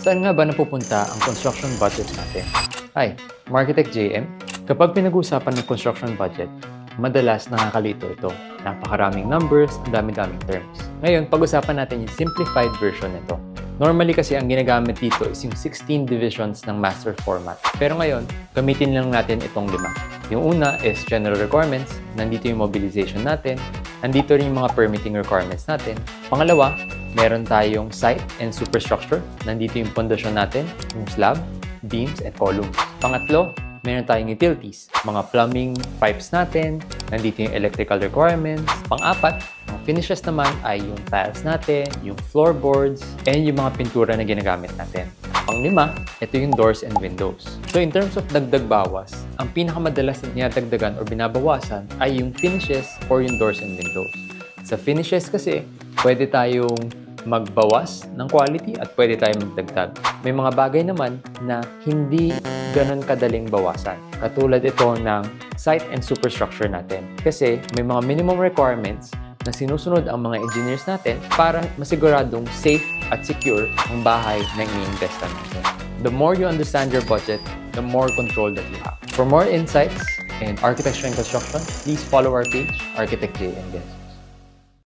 Saan nga ba napupunta ang construction budget natin? Hi, Markitect JM. Kapag pinag-uusapan ng construction budget, madalas nakakalito ito. Napakaraming numbers, ang dami-daming terms. Ngayon, pag-usapan natin yung simplified version nito. Normally kasi ang ginagamit dito is yung 16 divisions ng master format. Pero ngayon, gamitin lang natin itong 5. Yung una is general requirements. Nandito yung mobilization natin. Nandito rin yung mga permitting requirements natin. Pangalawa, meron tayong site and superstructure. Nandito yung pundasyon natin, yung slab, beams, and columns. Pangatlo, meron tayong utilities. Mga plumbing pipes natin. Nandito yung electrical requirements. Pang-apat, ang finishes naman ay yung tiles natin, yung floorboards, and yung mga pintura na ginagamit natin. Pang-lima, ito yung doors and windows. So in terms of dagdag bawas, ang pinakamadalas na dinadagdagan or binabawasan ay yung finishes or yung doors and windows. Sa finishes kasi, pwede tayong magbawas ng quality at pwede tayong magdagdag. May mga bagay naman na hindi ganun kadaling bawasan. Katulad ito ng site and superstructure natin. Kasi may mga minimum requirements na sinusunod ang mga engineers natin para masiguradong safe at secure ang bahay na i-investan natin. The more you understand your budget, the more control that you have. For more insights in architecture and construction, please follow our page, Architect JM.